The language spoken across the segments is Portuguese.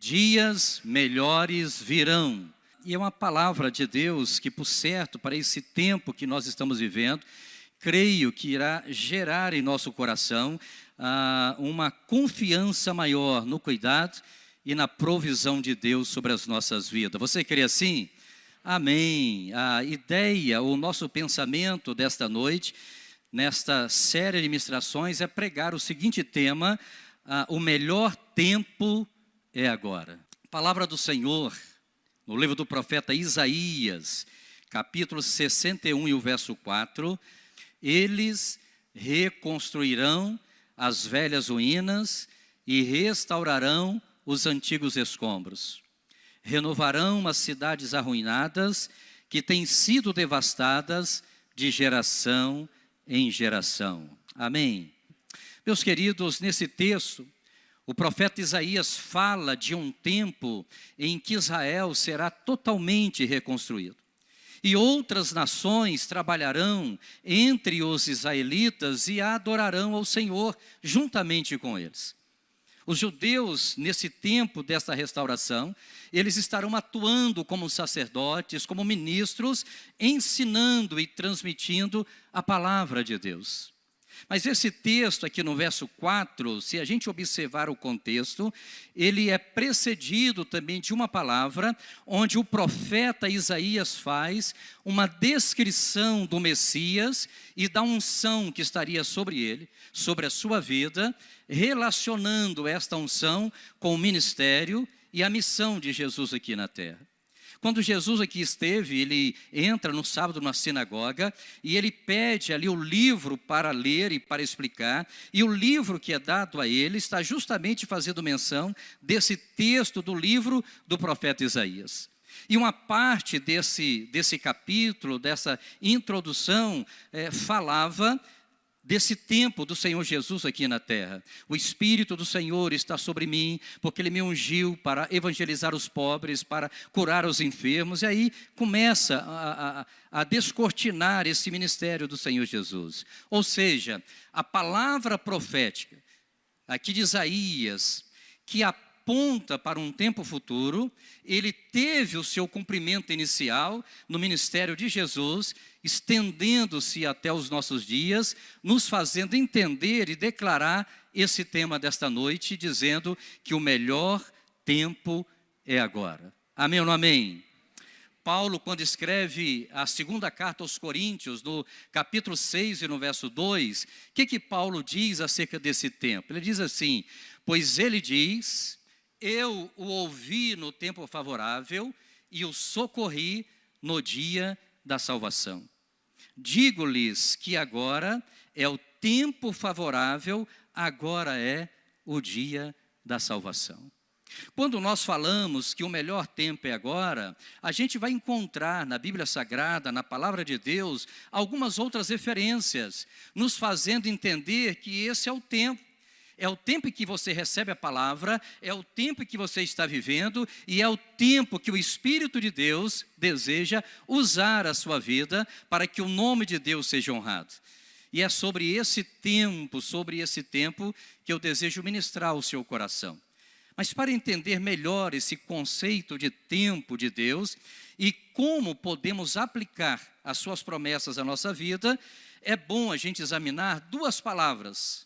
Dias melhores virão. E é uma palavra de Deus que, por certo, para esse tempo que nós estamos vivendo, creio que irá gerar em nosso coração uma confiança maior no cuidado e na provisão de Deus sobre as nossas vidas. Você crê assim? Amém. A ideia, o nosso pensamento desta noite, nesta série de ministrações, é pregar o seguinte tema: o melhor tempo é agora. Palavra do Senhor, no livro do profeta Isaías, capítulo 61 e o verso 4, eles reconstruirão as velhas ruínas e restaurarão os antigos escombros. Renovarão as cidades arruinadas que têm sido devastadas de geração em geração. Amém. Meus queridos, nesse texto, o profeta Isaías fala de um tempo em que Israel será totalmente reconstruído. E outras nações trabalharão entre os israelitas e adorarão ao Senhor juntamente com eles. Os judeus, nesse tempo desta restauração, eles estarão atuando como sacerdotes, como ministros, ensinando e transmitindo a palavra de Deus. Mas esse texto aqui no verso 4, se a gente observar o contexto, ele é precedido também de uma palavra onde o profeta Isaías faz uma descrição do Messias e da unção que estaria sobre ele, sobre a sua vida, relacionando esta unção com o ministério e a missão de Jesus aqui na terra. Quando Jesus aqui esteve, ele entra no sábado na sinagoga e ele pede ali o livro para ler e para explicar. E o livro que é dado a ele está justamente fazendo menção desse texto do livro do profeta Isaías. E uma parte desse capítulo, dessa introdução, falava desse tempo do Senhor Jesus aqui na terra. O Espírito do Senhor está sobre mim, porque Ele me ungiu para evangelizar os pobres, para curar os enfermos. E aí começa a descortinar esse ministério do Senhor Jesus. Ou seja, a palavra profética aqui de Isaías, que aponta para um tempo futuro, ele teve o seu cumprimento inicial no ministério de Jesus, estendendo-se até os nossos dias, nos fazendo entender e declarar esse tema desta noite, dizendo que o melhor tempo é agora. Amém ou não amém? Paulo, quando escreve a segunda carta aos Coríntios, no capítulo 6 e no verso 2, o que Paulo diz acerca desse tempo? Ele diz assim: pois ele diz: eu o ouvi no tempo favorável e o socorri no dia da salvação. Digo-lhes que agora é o tempo favorável, agora é o dia da salvação. Quando nós falamos que o melhor tempo é agora, a gente vai encontrar na Bíblia Sagrada, na Palavra de Deus, algumas outras referências, nos fazendo entender que esse é o tempo. É o tempo em que você recebe a palavra, é o tempo em que você está vivendo e é o tempo que o Espírito de Deus deseja usar a sua vida para que o nome de Deus seja honrado. E é sobre esse tempo que eu desejo ministrar ao seu coração. Mas para entender melhor esse conceito de tempo de Deus e como podemos aplicar as suas promessas à nossa vida, é bom a gente examinar duas palavras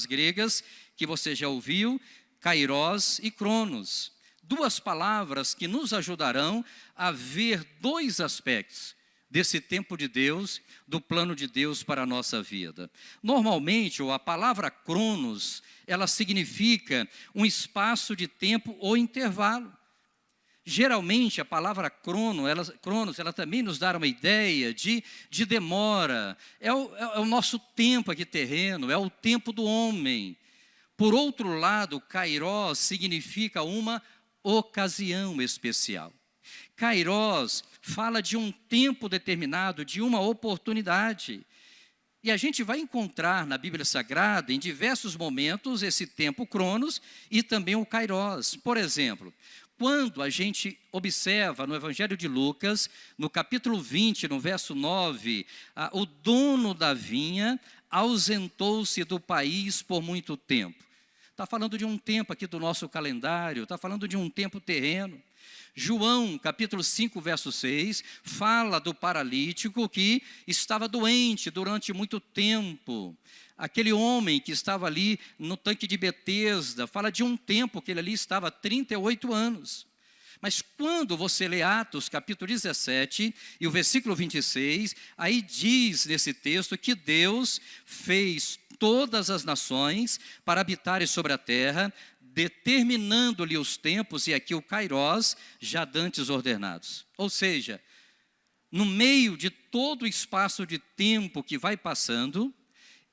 gregas que você já ouviu, kairos e cronos. Duas palavras que nos ajudarão a ver dois aspectos desse tempo de Deus, do plano de Deus para a nossa vida. Normalmente, a palavra cronos, ela significa um espaço de tempo ou intervalo. Geralmente, a palavra cronos, ela também nos dá uma ideia de demora. É o nosso tempo aqui terreno, é o tempo do homem. Por outro lado, kairos significa uma ocasião especial. Kairos fala de um tempo determinado, de uma oportunidade. E a gente vai encontrar na Bíblia Sagrada, em diversos momentos, esse tempo cronos e também o kairos. Por exemplo, quando a gente observa no Evangelho de Lucas, no capítulo 20, no verso 9, o dono da vinha ausentou-se do país por muito tempo. está falando de um tempo aqui do nosso calendário, está falando de um tempo terreno. João, capítulo 5, verso 6, fala do paralítico que estava doente durante muito tempo. Aquele homem que estava ali no tanque de Betesda, fala de um tempo que ele ali estava, 38 anos. Mas quando você lê Atos, capítulo 17, e o versículo 26, aí diz nesse texto que Deus fez todas as nações para habitarem sobre a terra, determinando-lhe os tempos, e aqui o Kairós, já dantes ordenados. Ou seja, no meio de todo o espaço de tempo que vai passando,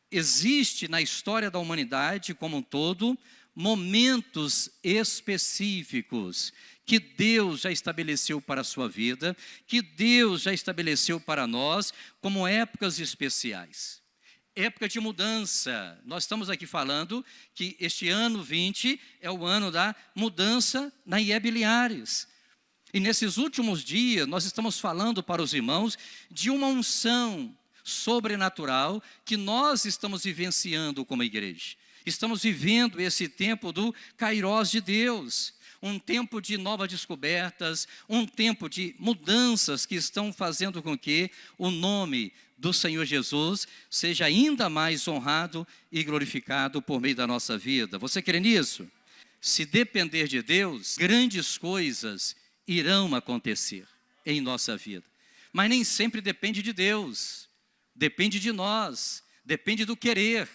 existe na história da humanidade como um todo, momentos específicos que Deus já estabeleceu para a sua vida, que Deus já estabeleceu para nós como épocas especiais. Época de mudança. Nós estamos aqui falando que este ano 20 é o ano da mudança na IEB Linhares. E nesses últimos dias, nós estamos falando para os irmãos de uma unção sobrenatural que nós estamos vivenciando como igreja. Estamos vivendo esse tempo do Kairós de Deus, um tempo de novas descobertas, um tempo de mudanças que estão fazendo com que o nome do Senhor Jesus seja ainda mais honrado e glorificado por meio da nossa vida. Você crê nisso? Se depender de Deus, grandes coisas irão acontecer em nossa vida. Mas nem sempre depende de Deus, depende de nós, depende do querer.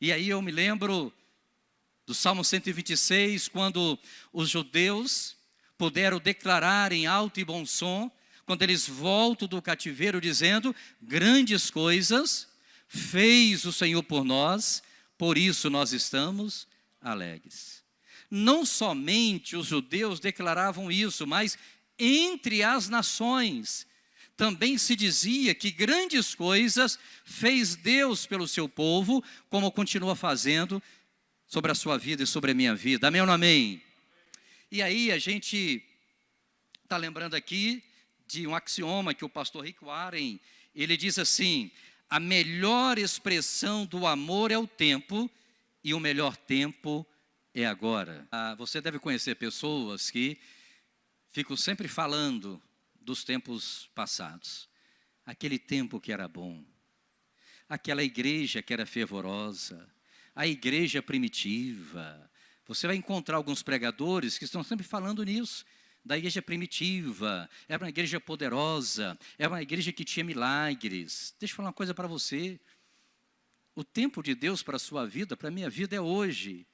E aí eu me lembro do Salmo 126, quando os judeus puderam declarar em alto e bom som, quando eles voltam do cativeiro dizendo, grandes coisas fez o Senhor por nós, por isso nós estamos alegres. Não somente os judeus declaravam isso, mas entre as nações também se dizia que grandes coisas fez Deus pelo seu povo, como continua fazendo sobre a sua vida e sobre a minha vida. Amém ou não amém? E aí a gente está lembrando aqui de um axioma que o pastor Rick Warren, ele diz assim, a melhor expressão do amor é o tempo e o melhor tempo é agora. Você deve conhecer pessoas que ficam sempre falando dos tempos passados. Aquele tempo que era bom, aquela igreja que era fervorosa, a igreja primitiva. Você vai encontrar alguns pregadores que estão sempre falando nisso, da igreja primitiva, era uma igreja poderosa, era uma igreja que tinha milagres. Deixa eu falar uma coisa para você, o tempo de Deus para a sua vida, para a minha vida é hoje.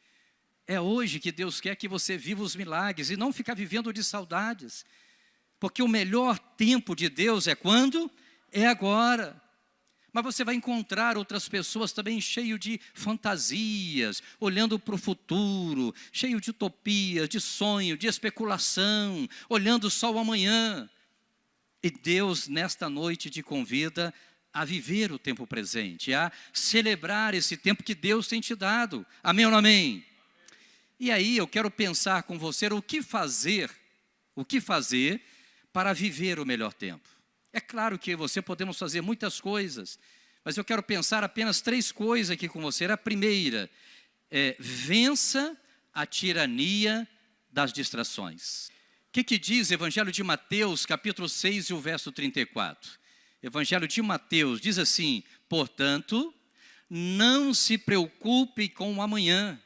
É hoje que Deus quer que você viva os milagres e não ficar vivendo de saudades. Porque o melhor tempo de Deus é quando? É agora. Mas você vai encontrar outras pessoas também cheio de fantasias, olhando para o futuro, cheio de utopias, de sonho, de especulação, olhando só o amanhã. E Deus, nesta noite, te convida a viver o tempo presente, a celebrar esse tempo que Deus tem te dado. Amém ou não amém? E aí eu quero pensar com você o que fazer para viver o melhor tempo. É claro que você podemos fazer muitas coisas, mas eu quero pensar apenas 3 coisas aqui com você. A primeira é, vença a tirania das distrações. O que diz o Evangelho de Mateus, capítulo 6 e o verso 34? Evangelho de Mateus diz assim, portanto, não se preocupe com o amanhã,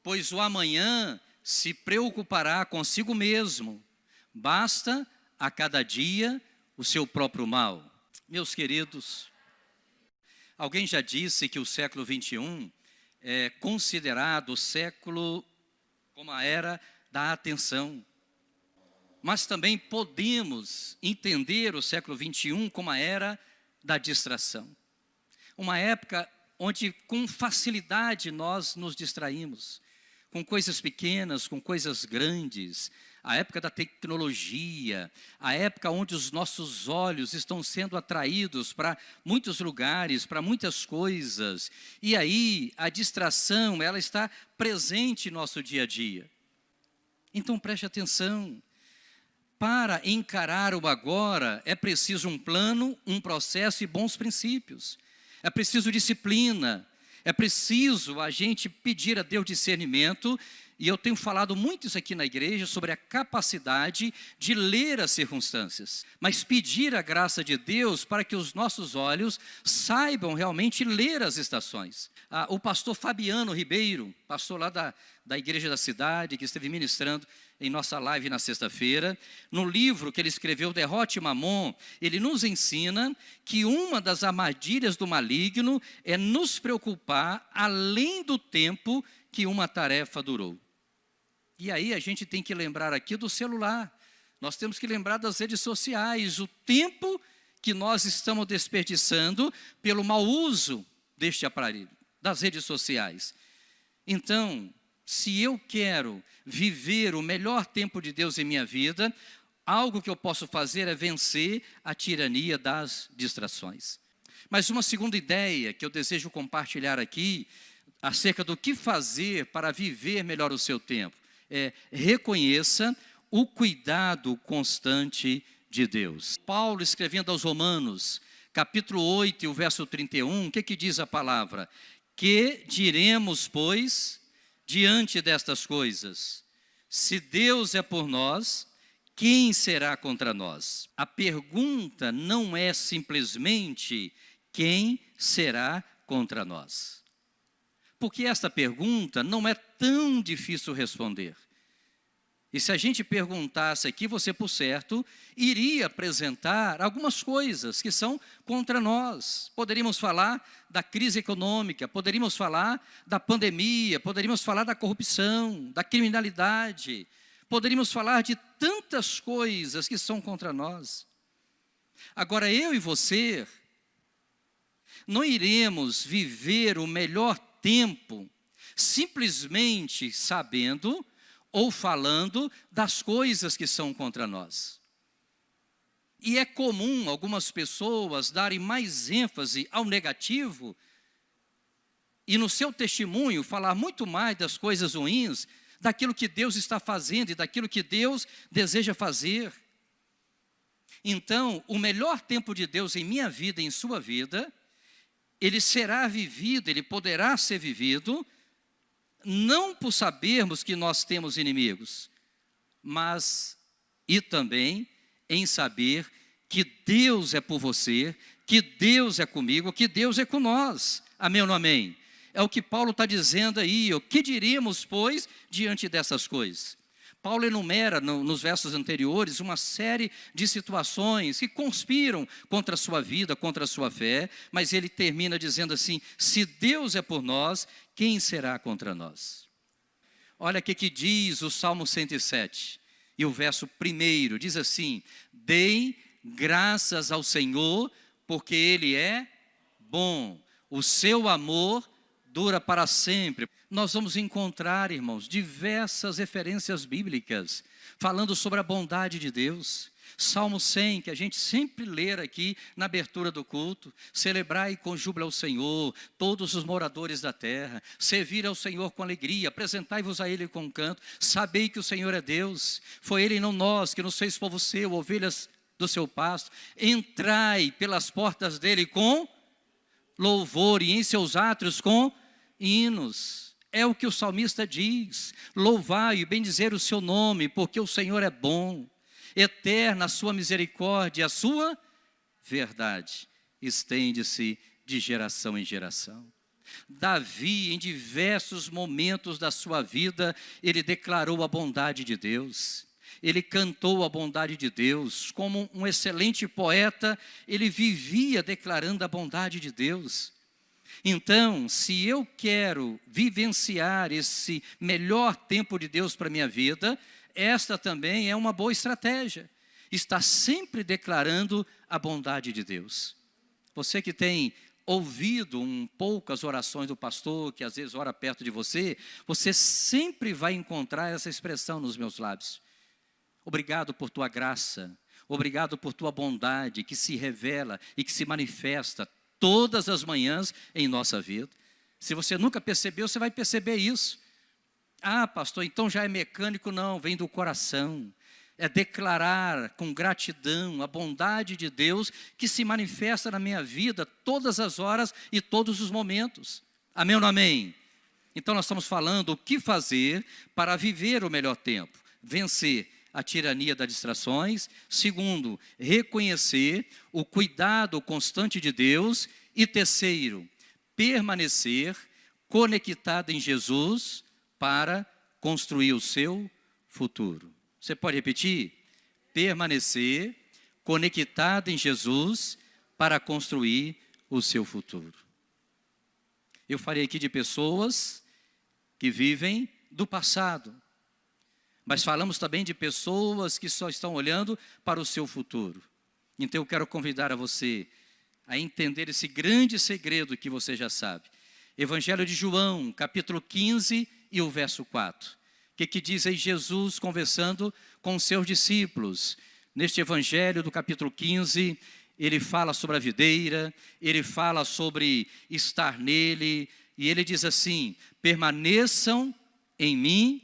pois o amanhã se preocupará consigo mesmo. Basta a cada dia o seu próprio mal. Meus queridos, alguém já disse que o século 21 é considerado o século como a era da atenção. Mas também podemos entender o século 21 como a era da distração. Uma época onde com facilidade nós nos distraímos, com coisas pequenas, com coisas grandes, a época da tecnologia, a época onde os nossos olhos estão sendo atraídos para muitos lugares, para muitas coisas. E aí a distração, ela está presente em nosso dia a dia. Então preste atenção. Para encarar o agora, é preciso um plano, um processo e bons princípios. É preciso disciplina, É preciso a gente pedir a Deus discernimento, e eu tenho falado muito isso aqui na igreja, sobre a capacidade de ler as circunstâncias, mas pedir a graça de Deus para que os nossos olhos saibam realmente ler as estações. O pastor Fabiano Ribeiro, pastor lá da igreja da cidade, que esteve ministrando em nossa live na sexta-feira, no livro que ele escreveu, Derrote Mamon, ele nos ensina que uma das armadilhas do maligno é nos preocupar além do tempo que uma tarefa durou. E aí a gente tem que lembrar aqui do celular, nós temos que lembrar das redes sociais, o tempo que nós estamos desperdiçando pelo mau uso deste aparelho, das redes sociais. Então, se eu quero viver o melhor tempo de Deus em minha vida, algo que eu posso fazer é vencer a tirania das distrações. Mas uma segunda ideia que eu desejo compartilhar aqui, acerca do que fazer para viver melhor o seu tempo, reconheça o cuidado constante de Deus. Paulo, escrevendo aos Romanos, capítulo 8, o verso 31, o que diz a palavra? Que diremos, pois, diante destas coisas? Se Deus é por nós, quem será contra nós? A pergunta não é simplesmente quem será contra nós. Porque esta pergunta não é tão difícil responder. E se a gente perguntasse aqui, você, por certo, iria apresentar algumas coisas que são contra nós. Poderíamos falar da crise econômica, poderíamos falar da pandemia, poderíamos falar da corrupção, da criminalidade, poderíamos falar de tantas coisas que são contra nós. Agora, eu e você não iremos viver o melhor tempo simplesmente sabendo ou falando das coisas que são contra nós. E é comum algumas pessoas darem mais ênfase ao negativo e no seu testemunho falar muito mais das coisas ruins, daquilo que Deus está fazendo e daquilo que Deus deseja fazer. Então, o melhor tempo de Deus em minha vida e em sua vida, ele será vivido, ele poderá ser vivido, não por sabermos que nós temos inimigos, mas e também em saber que Deus é por você, que Deus é comigo, que Deus é com nós. Amém ou não amém? É o que Paulo está dizendo aí. O que diríamos, pois, diante dessas coisas? Paulo enumera nos versos anteriores uma série de situações que conspiram contra a sua vida, contra a sua fé, mas ele termina dizendo assim: se Deus é por nós, quem será contra nós? Olha o que diz o Salmo 107, e o verso 1 diz assim: deem graças ao Senhor, porque Ele é bom, o seu amor dura para sempre. Nós vamos encontrar, irmãos, diversas referências bíblicas falando sobre a bondade de Deus. Salmo 100, que a gente sempre lê aqui na abertura do culto: celebrai com júbilo ao Senhor, todos os moradores da terra, servir ao Senhor com alegria, apresentai-vos a Ele com canto, sabei que o Senhor é Deus, foi Ele e não nós que nos fez povo seu, ovelhas do seu pasto, entrai pelas portas dele com louvor e em seus átrios com hinos. É o que o salmista diz: louvai e bendizer o seu nome, porque o Senhor é bom, eterna a sua misericórdia, a sua verdade estende-se de geração em geração. Davi, em diversos momentos da sua vida, ele declarou a bondade de Deus, ele cantou a bondade de Deus. Como um excelente poeta, ele vivia declarando a bondade de Deus. Então, se eu quero vivenciar esse melhor tempo de Deus para a minha vida, esta também é uma boa estratégia. Está sempre declarando a bondade de Deus. Você que tem ouvido um pouco as orações do pastor, que às vezes ora perto de você, você sempre vai encontrar essa expressão nos meus lábios: obrigado por tua graça, obrigado por tua bondade, que se revela e que se manifesta todas as manhãs em nossa vida. Se você nunca percebeu, você vai perceber isso. Ah, pastor, então já é mecânico? Não, vem do coração. É declarar com gratidão a bondade de Deus que se manifesta na minha vida todas as horas e todos os momentos. Amém ou não amém? Então nós estamos falando o que fazer para viver o melhor tempo. Vencer a tirania das distrações. Segundo, reconhecer o cuidado constante de Deus. E terceiro, permanecer conectado em Jesus para construir o seu futuro. Você pode repetir? Permanecer conectado em Jesus para construir o seu futuro. Eu falei aqui de pessoas que vivem do passado, mas falamos também de pessoas que só estão olhando para o seu futuro. Então eu quero convidar a você a entender esse grande segredo que você já sabe. Evangelho de João, capítulo 15 e o verso 4. O que diz aí Jesus conversando com os seus discípulos? Neste evangelho do capítulo 15, ele fala sobre a videira, ele fala sobre estar nele, e ele diz assim: permaneçam em mim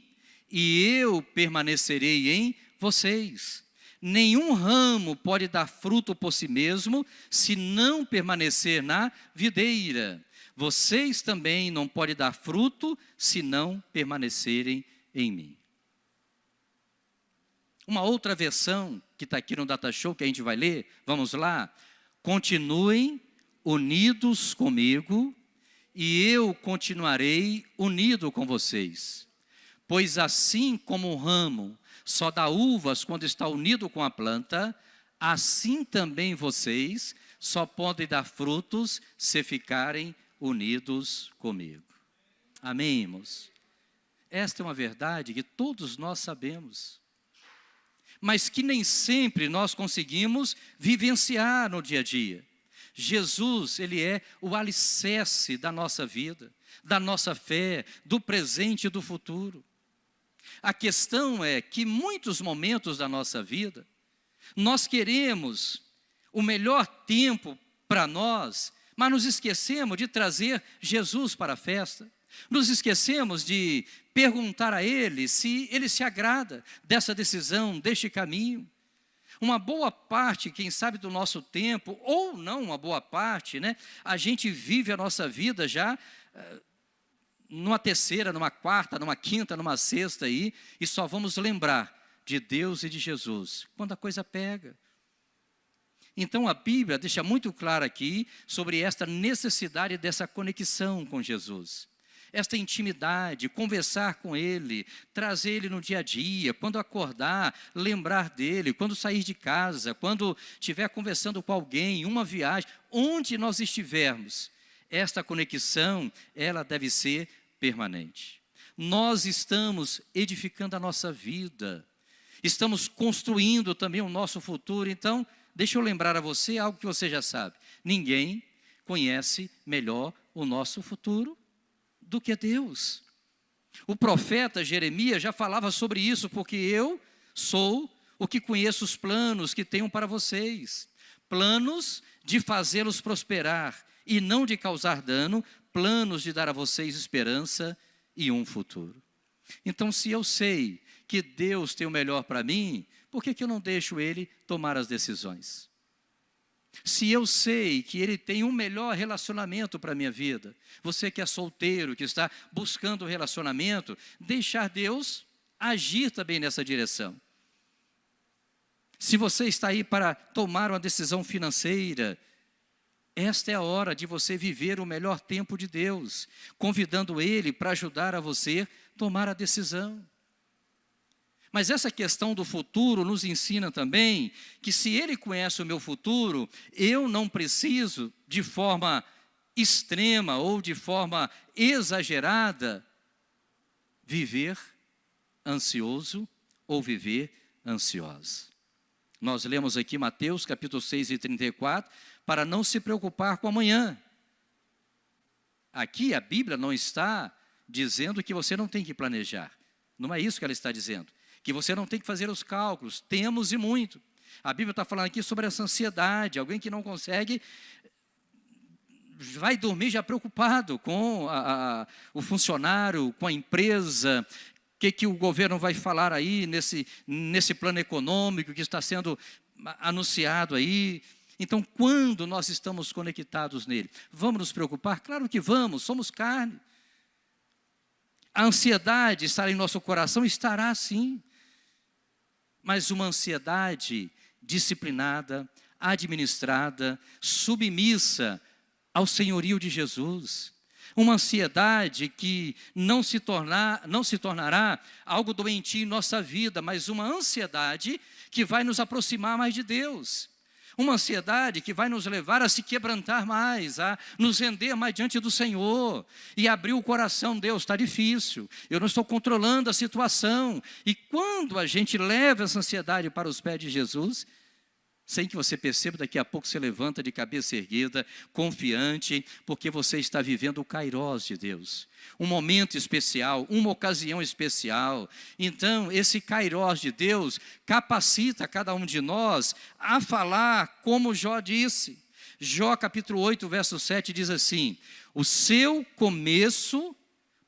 e eu permanecerei em vocês. Nenhum ramo pode dar fruto por si mesmo se não permanecer na videira. Vocês também não podem dar fruto se não permanecerem em mim. Uma outra versão que está aqui no Data Show, que a gente vai ler, vamos lá. Continuem unidos comigo e eu continuarei unido com vocês. Pois assim como um ramo só dá uvas quando está unido com a planta, assim também vocês só podem dar frutos se ficarem unidos comigo. Amém, irmãos? Esta é uma verdade que todos nós sabemos, mas que nem sempre nós conseguimos vivenciar no dia a dia. Jesus, ele é o alicerce da nossa vida, da nossa fé, do presente e do futuro. A questão é que muitos momentos da nossa vida, nós queremos o melhor tempo para nós, mas nos esquecemos de trazer Jesus para a festa. Nos esquecemos de perguntar a Ele se Ele se agrada dessa decisão, deste caminho. Uma boa parte, quem sabe, do nosso tempo, ou não uma boa parte, né? A gente vive a nossa vida já numa terceira, numa quarta, numa quinta, numa sexta aí, e só vamos lembrar de Deus e de Jesus quando a coisa pega. Então a Bíblia deixa muito claro aqui sobre esta necessidade dessa conexão com Jesus. Esta intimidade, conversar com Ele, trazer Ele no dia a dia, quando acordar, lembrar dEle, quando sair de casa, quando estiver conversando com alguém, uma viagem, onde nós estivermos, esta conexão, ela deve ser permanente. Nós estamos edificando a nossa vida, estamos construindo também o nosso futuro. Então, deixa eu lembrar a você algo que você já sabe: ninguém conhece melhor o nosso futuro do que Deus. O profeta Jeremias já falava sobre isso: porque eu sou o que conheço os planos que tenho para vocês, planos de fazê-los prosperar e não de causar dano, planos de dar a vocês esperança e um futuro. Então, se eu sei que Deus tem o melhor para mim, por que eu não deixo Ele tomar as decisões? Se eu sei que Ele tem um melhor relacionamento para a minha vida, você que é solteiro, que está buscando relacionamento, deixar Deus agir também nessa direção. Se você está aí para tomar uma decisão financeira, esta é a hora de você viver o melhor tempo de Deus, convidando Ele para ajudar a você tomar a decisão. Mas essa questão do futuro nos ensina também que se Ele conhece o meu futuro, eu não preciso, de forma extrema ou de forma exagerada, viver ansioso ou viver ansiosa. Nós lemos aqui Mateus capítulo 6 e 34, para não se preocupar com amanhã. Aqui a Bíblia não está dizendo que você não tem que planejar. Não é isso que ela está dizendo. Que você não tem que fazer os cálculos. Temos e muito. A Bíblia está falando aqui sobre essa ansiedade. Alguém que não consegue, vai dormir já preocupado com o funcionário, com a empresa. O que o governo vai falar aí nesse plano econômico que está sendo anunciado aí. Então, quando nós estamos conectados nele, vamos nos preocupar? Claro que vamos, somos carne. A ansiedade estará em nosso coração? Estará sim. Mas uma ansiedade disciplinada, administrada, submissa ao senhorio de Jesus. Uma ansiedade que não se tornará algo doentio em nossa vida, mas uma ansiedade que vai nos aproximar mais de Deus. Uma ansiedade que vai nos levar a se quebrantar mais, a nos render mais diante do Senhor e abrir o coração. Deus, está difícil, eu não estou controlando a situação. E quando a gente leva essa ansiedade para os pés de Jesus, sem que você perceba, daqui a pouco você levanta de cabeça erguida, confiante, porque você está vivendo o Kairós de Deus. Um momento especial, uma ocasião especial. Então, esse Kairós de Deus capacita cada um de nós a falar como Jó disse. Jó capítulo 8, verso 7 diz assim: o seu começo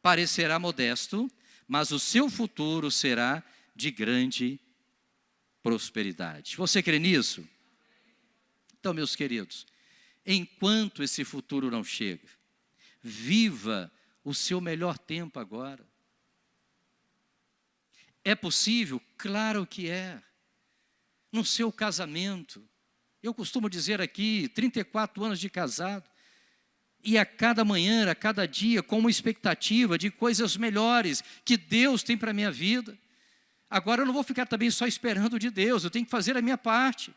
parecerá modesto, mas o seu futuro será de grande prosperidade. Você crê nisso? Então, meus queridos, enquanto esse futuro não chega, viva o seu melhor tempo agora. É possível? Claro que é. No seu casamento, eu costumo dizer aqui, 34 anos de casado, e a cada manhã, a cada dia, com uma expectativa de coisas melhores que Deus tem para a minha vida. Agora eu não vou ficar também só esperando de Deus, eu tenho que fazer a minha parte.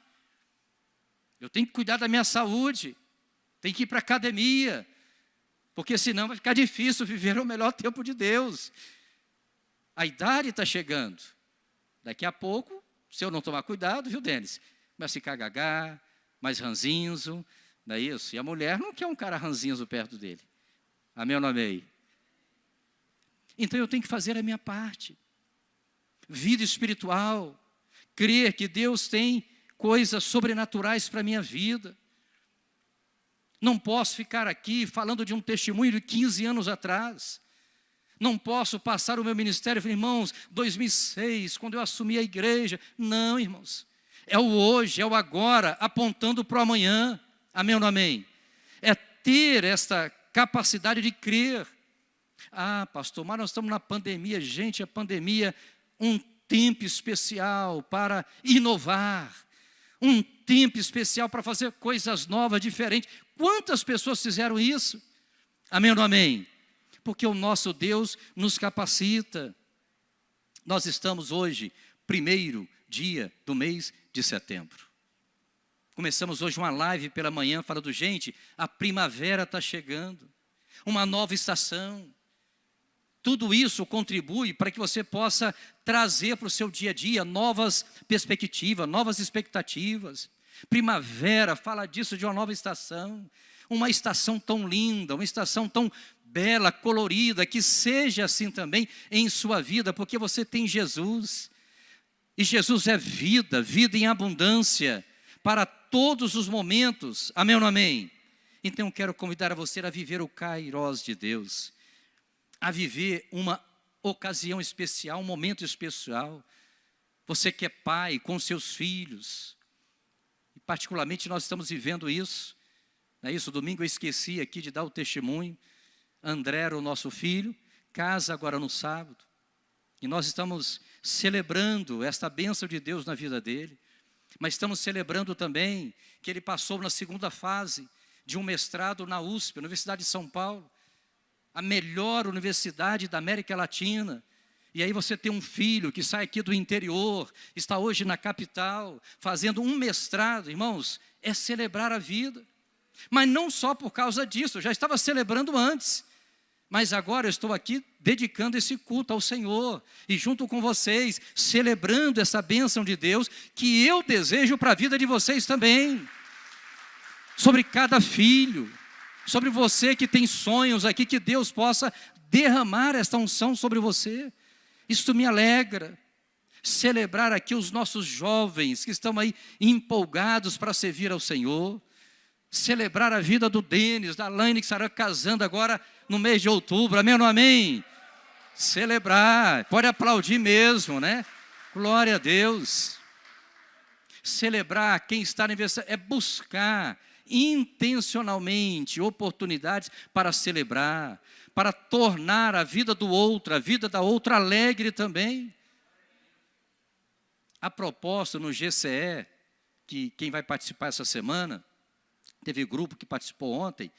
Eu tenho que cuidar da minha saúde, tenho que ir para a academia, porque senão vai ficar difícil viver o melhor tempo de Deus. A idade está chegando. Daqui a pouco, se eu não tomar cuidado, viu, Denis? Começa a ficar gaga, mais ranzinzo, não é isso? E a mulher não quer um cara ranzinzo perto dele. Amém ou não amém? Então eu tenho que fazer a minha parte. Vida espiritual, crer que Deus tem coisas sobrenaturais para a minha vida. Não posso ficar aqui falando de um testemunho de 15 anos atrás. Não posso passar o meu ministério e falar, irmãos, 2006, quando eu assumi a igreja. Não, irmãos. É o hoje, é o agora, apontando para o amanhã. Amém ou não amém? É ter esta capacidade de crer. Ah, pastor, mas nós estamos na pandemia. Gente, a pandemia, um tempo especial para inovar. Um tempo especial para fazer coisas novas, diferentes. Quantas pessoas fizeram isso? Amém ou não amém? Porque o nosso Deus nos capacita. Nós estamos hoje, 1º dia do mês de setembro. Começamos hoje uma live pela manhã falando, gente, a primavera está chegando. Uma nova estação. Tudo isso contribui para que você possa trazer para o seu dia a dia novas perspectivas, novas expectativas. Primavera fala disso, de uma nova estação. Uma estação tão linda, uma estação tão bela, colorida, que seja assim também em sua vida, porque você tem Jesus. E Jesus é vida, vida em abundância, para todos os momentos. Amém ou não amém? Então eu quero convidar a você a viver o Kairós de Deus. A viver uma ocasião especial, um momento especial. Você que é pai com seus filhos, e particularmente nós estamos vivendo isso, não é isso? Domingo eu esqueci aqui de dar o testemunho. André era o nosso filho, casa agora no sábado, e nós estamos celebrando esta bênção de Deus na vida dele, mas estamos celebrando também que ele passou na segunda fase de um mestrado na USP, Universidade de São Paulo, a melhor universidade da América Latina. E aí você tem um filho que sai aqui do interior, está hoje na capital, fazendo um mestrado. Irmãos, é celebrar a vida. Mas não só por causa disso, eu já estava celebrando antes. Mas agora eu estou aqui dedicando esse culto ao Senhor. E junto com vocês, celebrando essa bênção de Deus, que eu desejo para a vida de vocês também. Sobre cada filho. Sobre você que tem sonhos aqui, que Deus possa derramar esta unção sobre você. Isto me alegra. Celebrar aqui os nossos jovens que estão aí empolgados para servir ao Senhor. Celebrar a vida do Denis, da Laine, que estará casando agora no mês de outubro. Amém ou não amém? Celebrar, pode aplaudir mesmo, né? Glória a Deus. celebrar quem está no aniversário, é buscar intencionalmente oportunidades para celebrar, para tornar a vida do outro, a vida da outra alegre também. A propósito, no GCE, que quem vai participar essa semana, teve grupo que participou ontem,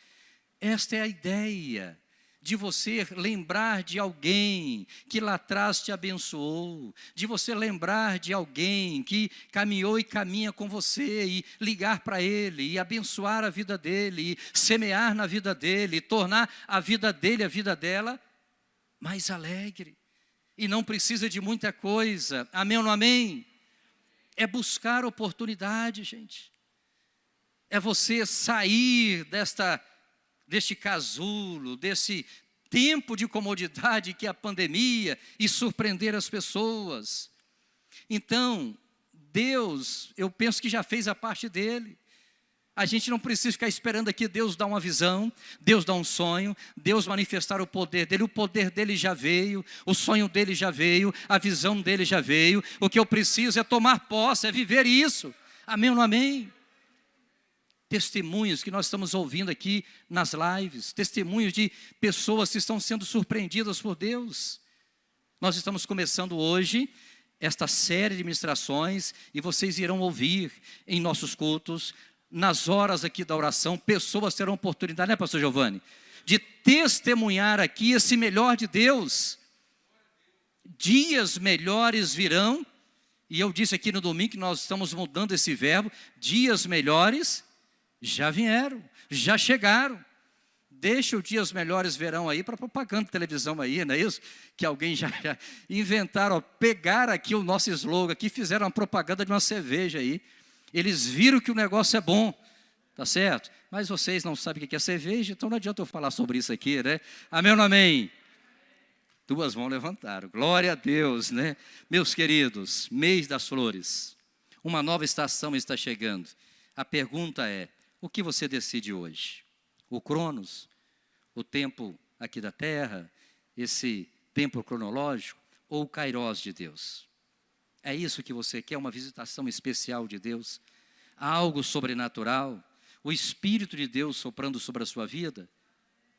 esta é a ideia de você lembrar de alguém que lá atrás te abençoou, de você lembrar de alguém que caminhou e caminha com você, e ligar para ele, e abençoar a vida dele, e semear na vida dele, e tornar a vida dele, a vida dela, mais alegre. E não precisa de muita coisa, amém ou não amém? É buscar oportunidade, gente. É você sair deste casulo, desse tempo de comodidade que é a pandemia, e surpreender as pessoas. Então, Deus, eu penso que já fez a parte dele. A gente não precisa ficar esperando aqui Deus dar uma visão, Deus dar um sonho, Deus manifestar o poder dele já veio, o sonho dele já veio, a visão dele já veio. O que eu preciso é tomar posse, é viver isso. Amém ou não amém? Testemunhos que nós estamos ouvindo aqui nas lives, testemunhos de pessoas que estão sendo surpreendidas por Deus. Nós estamos começando hoje esta série de ministrações, e vocês irão ouvir em nossos cultos, nas horas aqui da oração, pessoas terão oportunidade, né, pastor Giovanni? De testemunhar aqui esse melhor de Deus. Dias melhores virão, e eu disse aqui no domingo que nós estamos mudando esse verbo, dias melhores já vieram, já chegaram. Deixa os dias melhores verão aí para propaganda de televisão aí, não é isso? Que alguém já inventaram, pegaram aqui o nosso slogan aqui, fizeram uma propaganda de uma cerveja aí. Eles viram que o negócio é bom, tá certo? Mas vocês não sabem o que é cerveja, então não adianta eu falar sobre isso aqui, né? Amém ou não amém? Duas mãos levantaram, glória a Deus, né? Meus queridos, mês das flores, uma nova estação está chegando. A pergunta é, o que você decide hoje? O Cronos, o tempo aqui da terra, esse tempo cronológico, ou o Kairos de Deus? É isso que você quer, uma visitação especial de Deus? Algo sobrenatural? O Espírito de Deus soprando sobre a sua vida?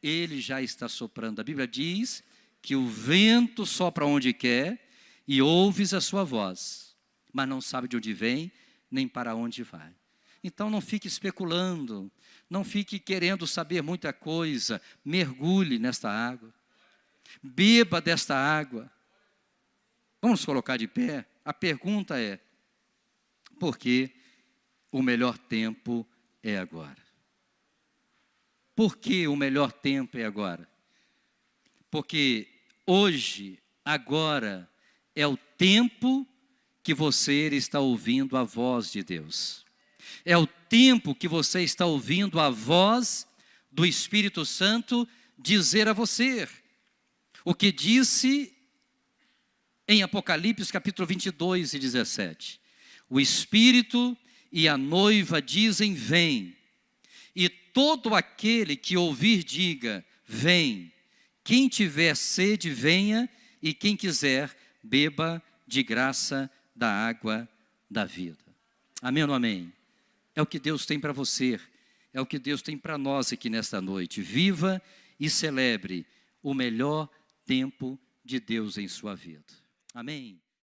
Ele já está soprando. A Bíblia diz que o vento sopra onde quer e ouves a sua voz, mas não sabe de onde vem, nem para onde vai. Então não fique especulando, não fique querendo saber muita coisa, mergulhe nesta água, beba desta água. Vamos colocar de pé? A pergunta é, por que o melhor tempo é agora? Por que o melhor tempo é agora? Porque hoje, agora, é o tempo que você está ouvindo a voz de Deus. É o tempo que você está ouvindo a voz do Espírito Santo dizer a você o que disse em Apocalipse capítulo 22 e 17. O Espírito e a noiva dizem, vem. E todo aquele que ouvir diga, vem. Quem tiver sede, venha. E quem quiser, beba de graça da água da vida. Amém ou não amém? É o que Deus tem para você. É o que Deus tem para nós aqui nesta noite. Viva e celebre o melhor tempo de Deus em sua vida. Amém.